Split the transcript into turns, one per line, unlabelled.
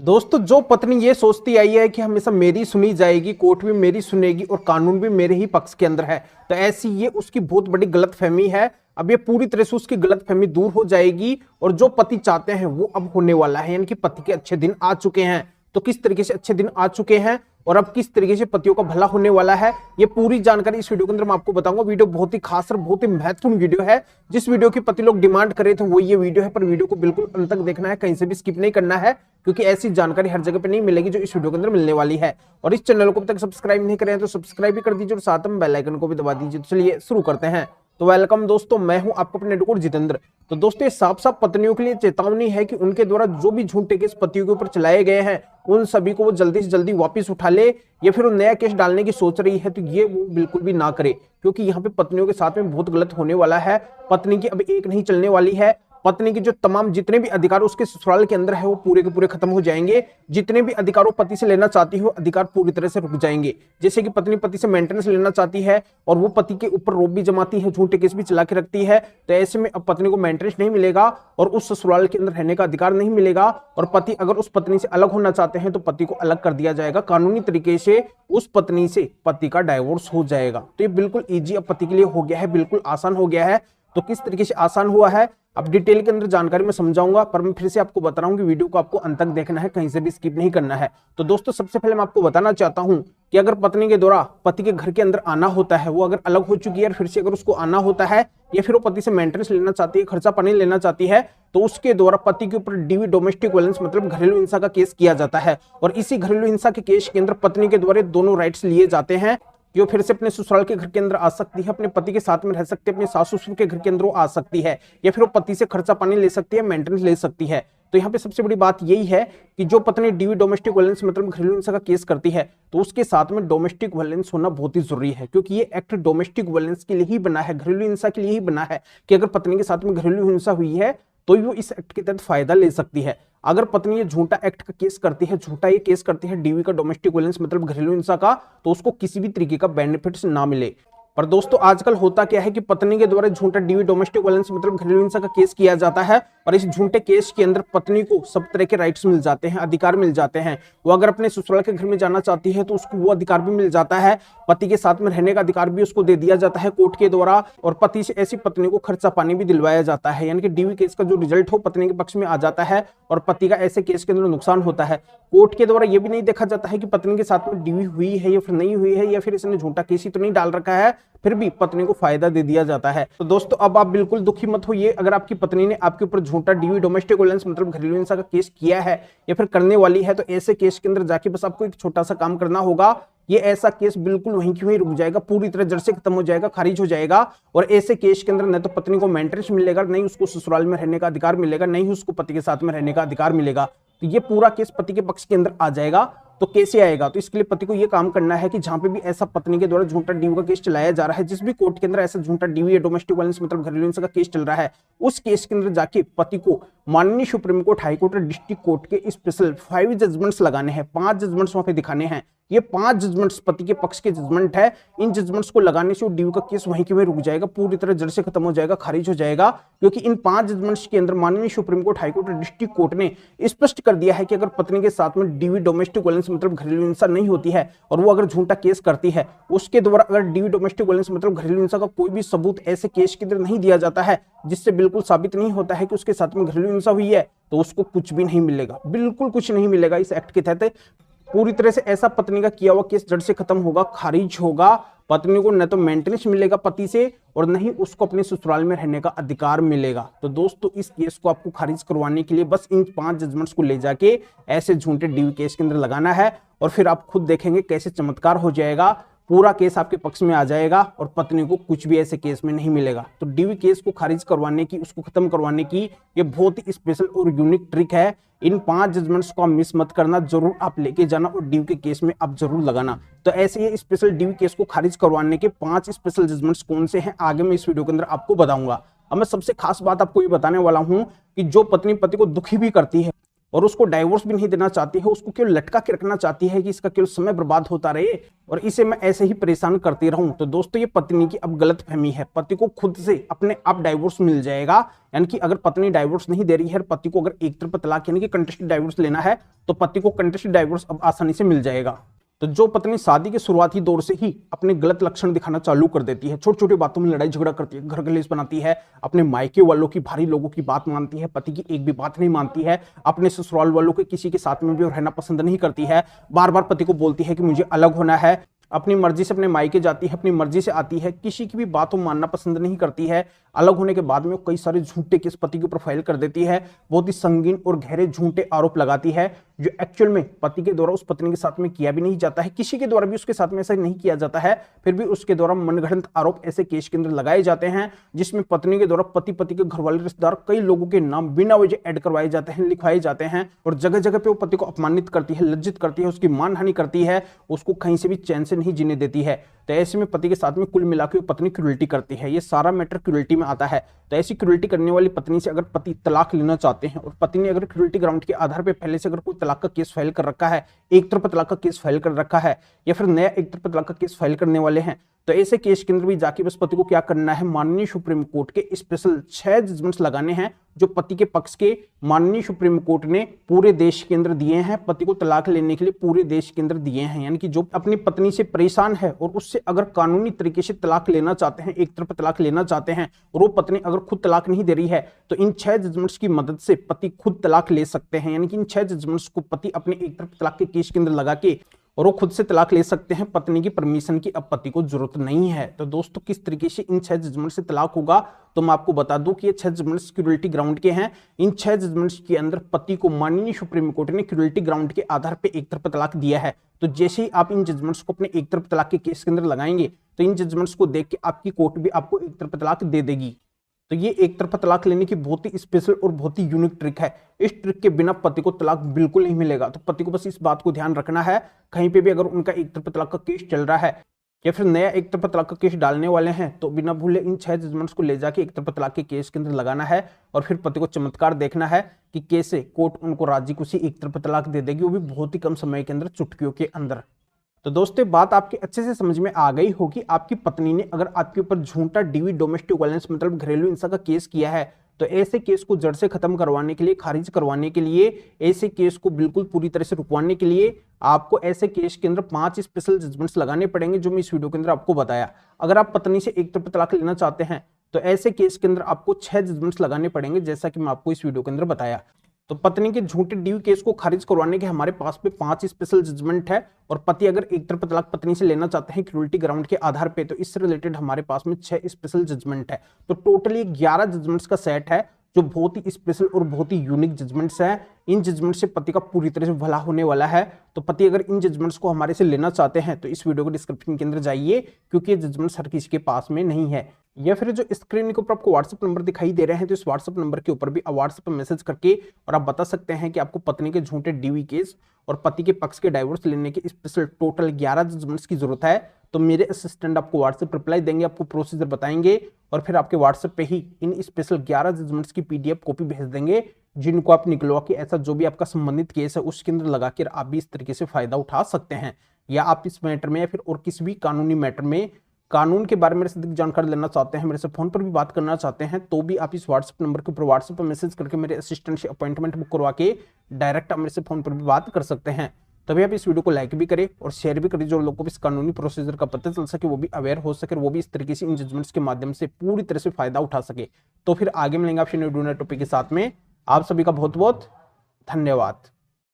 दोस्तों, जो पत्नी ये सोचती आई है कि हमेशा मेरी सुनी जाएगी, कोर्ट भी मेरी सुनेगी और कानून भी मेरे ही पक्ष के अंदर है, तो ऐसी ये उसकी बहुत बड़ी गलतफहमी है। अब ये पूरी तरह से उसकी गलतफहमी दूर हो जाएगी और जो पति चाहते हैं वो अब होने वाला है। यानी कि पति के अच्छे दिन आ चुके हैं। तो किस तरीके से अच्छे दिन आ चुके हैं और अब किस तरीके से पतियों का भला होने वाला है, ये पूरी जानकारी इस वीडियो के अंदर मैं आपको बताऊंगा। वीडियो बहुत ही खास और बहुत ही महत्वपूर्ण वीडियो है। जिस वीडियो की पति लोग डिमांड करे थे वो ये वीडियो है, पर वीडियो को बिल्कुल अंत तक देखना है, कहीं से भी स्किप नहीं करना है, क्योंकि ऐसी जानकारी हर जगह पे नहीं मिलेगी जो इस वीडियो के अंदर मिलने वाली है। और इस चैनल को अब तक सब्सक्राइब नहीं करे हैं तो सब्सक्राइब भी कर दीजिए और साथ में बेल आइकन को भी दबा दीजिए। तो चलिए शुरू करते हैं। तो वेलकम दोस्तों, मैं हूं आपको अपने एडवोकेट जितेंद्र। तो दोस्तों, ये साफ साफ पत्नियों के लिए चेतावनी है कि उनके द्वारा जो भी झूठे केस पतियों के ऊपर चलाए गए हैं उन सभी को वो जल्दी से जल्दी वापस उठा ले, या फिर वो नया केस डालने की सोच रही है तो ये वो बिल्कुल भी ना करे, क्योंकि यहाँ पे पत्नियों के साथ में बहुत गलत होने वाला है। पत्नी की अब एक नहीं चलने वाली है। पत्नी के जो तमाम जितने भी अधिकार उसके ससुराल के अंदर है वो पूरे के पूरे खत्म हो जाएंगे। जितने भी अधिकार वो पति से लेना चाहती है वो अधिकार पूरी तरह से रुक जाएंगे। जैसे कि पत्नी पति से मेंटेनेंस लेना चाहती है और वो पति के ऊपर रोब भी जमाती है, झूठे केस भी चला के रखती है, तो ऐसे में अब पत्नी को मेंटेनेंस नहीं मिलेगा और उस ससुराल के अंदर रहने का अधिकार नहीं मिलेगा। और पति अगर उस पत्नी से अलग होना चाहते हैं तो पति को अलग कर दिया जाएगा कानूनी तरीके से। उस पत्नी से पति का डाइवोर्स हो जाएगा। तो ये बिल्कुल ईजी अब पति के लिए हो गया है, बिल्कुल आसान हो गया है। तो किस तरीके से आसान हुआ है अब डिटेल के अंदर जानकारी में समझाऊंगा, पर मैं फिर से आपको बता रहा हूं कि वीडियो को आपको अंत तक देखना है, कहीं से भी स्किप नहीं करना है। तो दोस्तों, सबसे पहले मैं आपको बताना चाहता हूं कि अगर पत्नी के द्वारा पति के घर के अंदर आना होता है, वो अगर अलग हो चुकी है और फिर से अगर उसको आना होता है, या फिर वो पति से मेंटेनेंस लेना चाहती है, खर्चा पानी लेना चाहती है, तो उसके द्वारा पति के ऊपर डीवी डोमेस्टिक वायलेंस मतलब घरेलू हिंसा का केस किया जाता है। और इसी घरेलू हिंसा के केस के अंदर पत्नी के द्वारा दोनों राइट्स लिए जाते हैं कि वो फिर से अपने ससुराल के घर के अंदर आ सकती है, अपने पति के साथ में रह सकती है, अपने सास ससुर के घर के अंदर वो आ सकती है, या फिर वो पति से खर्चा पानी ले सकती है, मेंटेनेंस ले सकती है। तो यहाँ पे सबसे बड़ी बात यही है कि जो पत्नी डीवी डोमेस्टिक वायलेंस मतलब घरेलू हिंसा का केस करती है तो उसके साथ में डोमेस्टिक वायलेंस होना बहुत ही जरूरी है, क्योंकि ये एक्ट डोमेस्टिक वायलेंस के लिए ही बना है, घरेलू हिंसा के लिए ही बना है कि अगर पत्नी के साथ में घरेलू हिंसा हुई है तो वो इस एक्ट के तहत फायदा ले सकती है। अगर पत्नी ये झूठा एक्ट का केस करती है, झूठा ये केस करती है डीवी का डोमेस्टिक वायलेंस मतलब घरेलू हिंसा का, तो उसको किसी भी तरीके का बेनिफिट्स ना मिले। पर दोस्तों, आजकल होता क्या है कि पत्नी के द्वारा झूठा डीवी डोमेस्टिक वायलेंस मतलब घरेलू हिंसा का केस किया जाता है और इस झूठे केस के अंदर पत्नी को सब तरह के राइट्स मिल जाते हैं, अधिकार मिल जाते हैं। वो अगर अपने ससुराल के घर में जाना चाहती है तो उसको वो अधिकार भी मिल जाता है, पति के साथ में रहने का अधिकार भी उसको दे दिया जाता है कोर्ट के द्वारा, और पति से ऐसी पत्नी को खर्चा पानी भी दिलवाया जाता है। यानी कि डीवी केस का जो रिजल्ट हो पत्नी के पक्ष में आ जाता है और पति का ऐसे केस के अंदर नुकसान होता है। कोर्ट के द्वारा यह भी नहीं देखा जाता है कि पत्नी के साथ में डीवी हुई है या फिर नहीं हुई है, या फिर इसने झूठा केस ही तो नहीं डाल रखा है, फिर भी पत्नी को फायदा दे दिया जाता है। तो दोस्तों, अब आप बिल्कुल दुखी मत होइए अगर आपकी पत्नी ने आपके ऊपर झूठा डीवी डोमेस्टिक वायलेंस मतलब घरेलू हिंसा का केस किया है या फिर करने वाली है, तो ऐसे केस के अंदर जाके बस आपको एक छोटा सा काम करना होगा। ये ऐसा केस बिल्कुल वहीं की वहीं रुक जाएगा, पूरी तरह जड़ से खत्म हो जाएगा, खारिज हो जाएगा। और ऐसे केस के अंदर न तो पत्नी को मेंटेनेंस मिलेगा, नहीं उसको ससुराल में रहने का अधिकार मिलेगा, नहीं उसको पति के साथ में रहने का अधिकार मिलेगा। तो ये पूरा केस पति के पक्ष के अंदर आ जाएगा। तो कैसे आएगा? तो इसके लिए पति को यह काम करना है कि जहां पे भी ऐसा पत्नी के द्वारा झूठा डीवी का केस चलाया जा रहा है, जिस भी कोर्ट के अंदर ऐसा झूठा डीवी या डोमेस्टिक वायलेंस मतलब घरेलू हिंसा का केस चल रहा है, उस केस के अंदर जाके पति को माननीय सुप्रीम कोर्ट, हाई कोर्ट और डिस्ट्रिक्ट कोर्ट के स्पेशल 5 जजमेंट्स लगाने हैं, 5 जजमेंट्स वहां पे दिखाने हैं। ये 5 जजमेंट्स पति के पक्ष के जजमेंट है। इन जजमेंट्स को लगाने से वो डीवी का केस वहीं के वहीं रुक जाएगा, पूरी तरह जड़ से खत्म हो जाएगा, खारिज हो जाएगा, क्योंकि इन 5 जजमेंट्स के अंदर माननीय सुप्रीम कोर्ट, हाई कोर्ट और डिस्ट्रिक्ट कोर्ट ने स्पष्ट कर दिया है कि अगर पत्नी के साथ में डीवी डोमेस्टिक वायलेंस मतलब घरेलू हिंसा नहीं होती है और वो अगर झूठा केस करती है, उसके द्वारा अगर डीवी डोमेस्टिक वायलेंस मतलब घरेलू हिंसा का कोई भी सबूत ऐसे केस के अंदर नहीं दिया जाता है जिससे बिल्कुल साबित नहीं होता है कि उसके साथ में घरेलू हिंसा हुई है, तो उसको कुछ भी नहीं मिलेगा, बिल्कुल कुछ नहीं मिलेगा। इस एक्ट के तहत पूरी तरह से ऐसा पत्नी का किया हुआ केस जड़ से खत्म होगा, खारिज होगा। पत्नी को न तो मेंटेनेंस मिलेगा पति से और नहीं उसको अपने ससुराल में रहने का अधिकार मिलेगा। तो दोस्तों, इस केस को आपको खारिज करवाने के लिए बस इन 5 जजमेंट्स को ले जाके ऐसे झूठे डीवी केस के अंदर लगाना है और फिर आप खुद देखेंगे कैसे चमत्कार हो जाएगा, पूरा केस आपके पक्ष में आ जाएगा और पत्नी को कुछ भी ऐसे केस में नहीं मिलेगा। तो डीवी केस को खारिज करवाने की, उसको खत्म करवाने की ये बहुत ही स्पेशल और यूनिक ट्रिक है। इन 5 जजमेंट्स को आप मिस मत करना, जरूर आप लेके जाना और डीवी के केस में आप जरूर लगाना। तो ऐसे ये स्पेशल डीवी केस को खारिज करवाने के 5 स्पेशल जजमेंट्स कौन से हैं, आगे मैं इस वीडियो के अंदर आपको बताऊंगा। अब मैं सबसे खास बात आपको ये बताने वाला हूं कि जो पत्नी पति को दुखी भी करती है, और उसको डाइवोर्स भी नहीं देना चाहती है, उसको केवल लटका के रखना चाहती है कि इसका केवल समय बर्बाद होता रहे और इसे मैं ऐसे ही परेशान करती रहूं। तो दोस्तों ये पत्नी की अब गलत फहमी है, पति को खुद से अपने आप डाइवोर्स मिल जाएगा। यानी कि अगर पत्नी डाइवोर्स नहीं दे रही है, पति को अगर एक तरफा तलाक यानी कि कंटेस्टेड डाइवोर्स लेना है, तो पति को कंटेस्टेड डाइवोर्स अब आसानी से मिल जाएगा। तो जो पत्नी शादी के शुरुआती दौर से ही अपने गलत लक्षण दिखाना चालू कर देती है, छोटी छोटी बातों में लड़ाई झगड़ा करती है, घर कलेश बनाती है, अपने मायके वालों की भारी लोगों की बात मानती है, पति की एक भी बात नहीं मानती है, अपने ससुराल वालों के किसी के साथ में भी रहना पसंद नहीं करती है, बार बार पति को बोलती है कि मुझे अलग होना है, अपनी मर्जी से अपने मायके जाती है, अपनी मर्जी से आती है, किसी की भी बातों मानना पसंद नहीं करती है। अलग होने के बाद में कई सारे झूठे केस पति के ऊपर फाइल कर देती है, बहुत ही संगीन और गहरे झूठे आरोप लगाती है, जो एक्चुअल में पति के द्वारा उस पत्नी के साथ में किया भी नहीं जाता है, किसी के द्वारा भी उसके साथ में ऐसा नहीं किया जाता है, फिर भी उसके द्वारा मनगढ़ंत आरोप ऐसे केस के अंदर लगाए जाते हैं, जिसमें पत्नी के द्वारा पति के घर वाले रिश्तेदार कई लोगों के नाम बिना वजह ऐड करवाए जाते हैं, लिखवाए जाते हैं, और जगह जगह पे वो पति को अपमानित करती है, लज्जित करती है, उसकी मानहानि करती है, उसको कहीं से भी चैन से नहीं जीने देती है। तो ऐसे में पति के साथ में कुल मिलाकर पत्नी क्रूरल्टी करती है, ये सारा मैटर क्रूरल्टी में आता है। तो ऐसी क्रूरल्टी करने वाली पत्नी से अगर पति तलाक लेना चाहते हैं और पति ने अगर क्रूरल्टी ग्राउंड के आधार पर पहले से अगर कोई तलाक का केस फाइल कर रखा है, एक तरफा तलाक का केस फाइल कर रखा है, या फिर नया एक तरफा तलाक का केस फाइल करने वाले हैं, तो ऐसे केस के अंदर भी जाके बस पति को क्या करना है, माननीय सुप्रीम कोर्ट के स्पेशल 6 जजमेंट्स लगाने हैं, जो पति के पक्ष के माननीय सुप्रीम कोर्ट ने पूरे देश के अंदर दिए हैं, पति को तलाक लेने के लिए पूरे देश के अंदर दिए हैं। यानी कि जो अपनी पत्नी से परेशान है और उससे अगर कानूनी तरीके से तलाक लेना चाहते हैं, एक तरफा तलाक लेना चाहते हैं, और वो पत्नी अगर खुद तलाक नहीं दे रही है, तो इन 6 जजमेंट्स की मदद से पति खुद तलाक ले सकते हैं। यानी कि इन 6 जजमेंट्स को पति अपने एक तरफा तलाक के केस के अंदर लगा के और वो खुद से तलाक ले सकते हैं, पत्नी की परमिशन की अब पति को जरूरत नहीं है। तो दोस्तों किस तरीके से इन 6 जजमेंट से तलाक होगा, तो मैं आपको बता दूं कि ये 6 जजमेंट्स क्रूरल्टी ग्राउंड के हैं। इन 6 जजमेंट्स के अंदर पति को माननीय सुप्रीम कोर्ट ने क्रूरल्टी ग्राउंड के आधार पर एक तरफा तलाक दिया है। तो जैसे ही आप इन जजमेंट्स को अपने एक तरफा तलाक के केस के अंदर लगाएंगे, तो इन जजमेंट्स को देख के आपकी कोर्ट भी आपको एक तरफा तलाक दे देगी। तो ये एक तरफा तलाक लेने की बहुत ही स्पेशल और बहुत ही यूनिक ट्रिक है। इस ट्रिक के बिना पति को तलाक बिल्कुल नहीं मिलेगा। तो पति को बस इस बात को ध्यान रखना है, कहीं पे भी अगर उनका एक तरफा तलाक का केस चल रहा है या फिर नया एक तरफा तलाक का केस डालने वाले हैं, तो बिना भूले इन 6 जजमेंट्स को ले जाके एक तरफा तलाक के केस के अंदर लगाना है, और फिर पति को चमत्कार देखना है कि कैसे कोर्ट उनको राजी खुशी एक तरफा तलाक दे देगी, वो भी बहुत ही कम समय के अंदर, चुटकियों के अंदर। तो दोस्तों बात आपके अच्छे से समझ में आ गई होगी। आपकी पत्नी ने अगर आपके ऊपर झूठा डीवी डोमेस्टिक वायलेंस मतलब घरेलू हिंसा का केस किया है, तो ऐसे केस को जड़ से खत्म करवाने के लिए, खारिज करवाने के लिए, ऐसे केस को बिल्कुल पूरी तरह से रुकवाने के लिए आपको ऐसे केस के अंदर 5 स्पेशल जजमेंट्स लगाने पड़ेंगे, जो मैं इस वीडियो के अंदर आपको बताया। अगर आप पत्नी से एक तरफा तलाक लेना चाहते हैं, तो ऐसे केस के अंदर आपको 6 जजमेंट्स लगाने पड़ेंगे, जैसा कि मैं आपको इस वीडियो के अंदर बताया। तो पत्नी के झूठे डीवी केस को खारिज करवाने के हमारे पास में 5 स्पेशल जजमेंट है, और पति अगर एक तरफा तलाक पत्नी से लेना चाहते हैं क्रूरल्टी ग्राउंड के आधार पे, तो इससे रिलेटेड हमारे पास में 6 स्पेशल जजमेंट है। तो टोटली 11 जजमेंट्स का सेट है, जो बहुत ही स्पेशल और बहुत ही यूनिक जजमेंट्स हैं। इन जजमेंट से पति का पूरी तरह से भला होने वाला है। तो पति अगर इन जजमेंट्स को हमारे से लेना चाहते हैं, तो इस वीडियो के डिस्क्रिप्शन के अंदर जाइए, क्योंकि ये जजमेंट्स हर किसी के पास में नहीं है। या फिर जो स्क्रीन के ऊपर आपको व्हाट्सएप नंबर दिखाई दे रहे हैं, तो इस व्हाट्सएप नंबर के ऊपर भी आप व्हाट्सएप पर मैसेज करके और आप बता सकते हैं कि आपको पत्नी के झूठे डीवी केस और पति के पक्ष के डाइवोर्स लेने के स्पेशल टोटल 11 जजमेंट्स की जरूरत है। तो मेरे असिस्टेंट आपको व्हाट्सएप रिप्लाई देंगे, आपको प्रोसीजर बताएंगे, और फिर आपके व्हाट्सएप पे ही इन स्पेशल 11 जजमेंट्स की PDF कॉपी भेज देंगे, जिनको आप निकलवा के ऐसा जो भी आपका संबंधित केस है उसके अंदर लगा कर आप भी इस तरीके से फायदा उठा सकते हैं। या आप इस मैटर में या फिर और किसी भी कानूनी मैटर में कानून के बारे में मेरे से अधिक जानकारी लेना चाहते हैं, मेरे से फोन पर भी बात करना चाहते हैं, तो भी आप इस व्हाट्सएप नंबर के ऊपर व्हाट्सएप पर मैसेज करके मेरे असिस्टेंट से अपॉइंटमेंट बुक करवा के डायरेक्ट आप मेरे से फोन पर भी बात कर सकते हैं। तभी आप इस वीडियो को लाइक भी करें और शेयर भी करें, जो लोगों को इस कानूनी प्रोसीजर का पता चल सके, वो भी अवेयर हो सके, वो भी इस तरीके से इन जजमेंट्स के माध्यम से पूरी तरह से फायदा उठा सके। तो फिर आगे मिलेंगे आपसे न्यू टॉपिक के साथ में। आप सभी का बहुत बहुत धन्यवाद।